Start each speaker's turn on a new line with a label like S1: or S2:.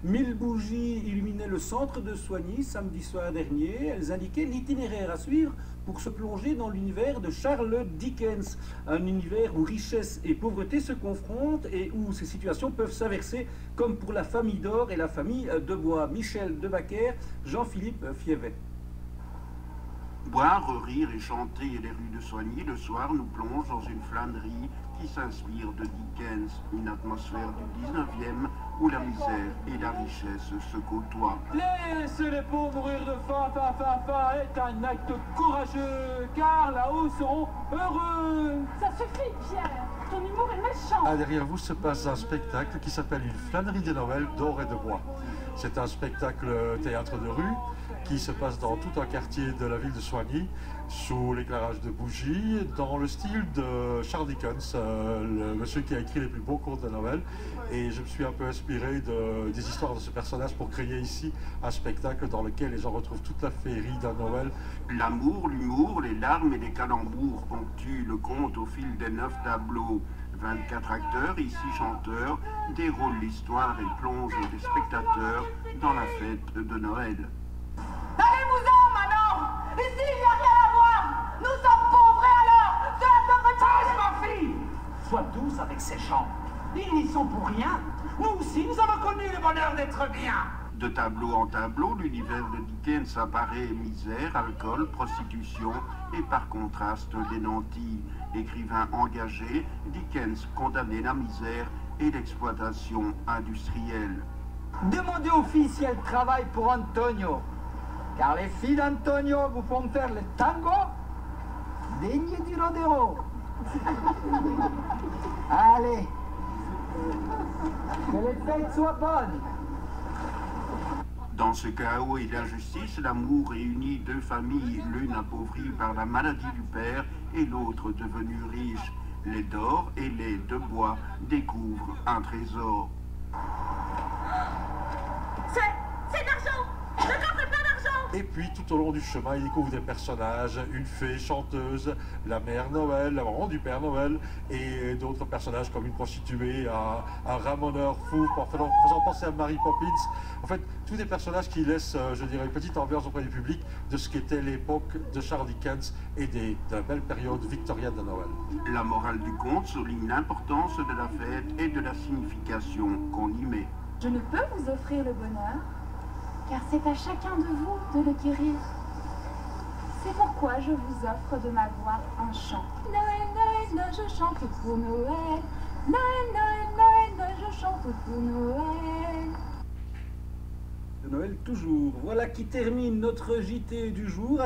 S1: 1000 bougies illuminaient le centre de Soigny samedi soir dernier. Elles indiquaient l'itinéraire à suivre pour se plonger dans l'univers de Charles Dickens. Un univers où richesse et pauvreté se confrontent et où ces situations peuvent s'inverser, comme pour la famille d'Or et la famille de Bois. Michel Debacker, Jean-Philippe Fievet.
S2: Boire, rire et chanter les rues de Soigny le soir nous plonge dans une flânerie qui s'inspire de Dickens, une atmosphère du 19e où la misère et la richesse se côtoient.
S3: Laissez les pauvres mourir de faim, est un acte courageux, car là-haut ils seront heureux.
S4: Ça suffit, Pierre, ton humour est méchant.
S5: Ah, derrière vous se passe un spectacle qui s'appelle Une flânerie de Noël d'Or et de Bois. C'est un spectacle théâtre de rue qui se passe dans tout un quartier de la ville de Soigny, sous l'éclairage de bougies, dans le style de Charles Dickens, le monsieur qui a écrit les plus beaux contes de Noël. Et je me suis un peu inspiré des histoires de ce personnage pour créer ici un spectacle dans lequel les gens retrouvent toute la féerie d'un Noël.
S2: L'amour, l'humour, les larmes et les calembours ponctuent le conte au fil des 9 tableaux. 24 acteurs, ici chanteurs, déroulent l'histoire et plongent les spectateurs dans la fête de Noël.
S4: Allez-vous-en maintenant. Ici, il n'y a rien à voir. Nous sommes pauvres et alors, cela devrait être...
S6: Ma fille, sois douce avec ces gens. Ils n'y sont pour rien. Nous aussi, nous avons connu le bonheur d'être bien.
S2: De tableau en tableau, l'univers de Dickens apparaît misère, alcool, prostitution et par contraste les nantis. Écrivain engagé, Dickens condamnait la misère et l'exploitation industrielle.
S3: Demandez aux filles si elles travaillent pour Antonio, car les filles d'Antonio vous font faire le tango digne du rodeo. Allez, que les fêtes soient bonnes.
S2: Dans ce chaos et l'injustice, l'amour réunit deux familles, l'une appauvrie par la maladie du père et l'autre devenue riche. Les d'Or et les de Bois découvrent un trésor.
S4: C'est d'argent. Le coffre est plein d'argent.
S5: Et puis tout au long du chemin, il découvre des personnages, une fée chanteuse, la mère Noël, la maman du père Noël, et d'autres personnages comme une prostituée, un ramoneur fou, faisant penser à Mary Poppins. En fait, tous des personnages qui laissent, je dirais, une petite ambiance auprès du public de ce qu'était l'époque de Charles Dickens et de la belle période victorienne de Noël.
S2: La morale du conte souligne l'importance de la fête et de la signification qu'on y met.
S4: Je ne peux vous offrir le bonheur, car c'est à chacun de vous de le guérir. C'est pourquoi je vous offre de ma voix un chant. Noël, Noël, Noël, je chante pour Noël. Noël, Noël, Noël, Noël, je chante pour Noël.
S1: De Noël toujours. Voilà qui termine notre JT du jour.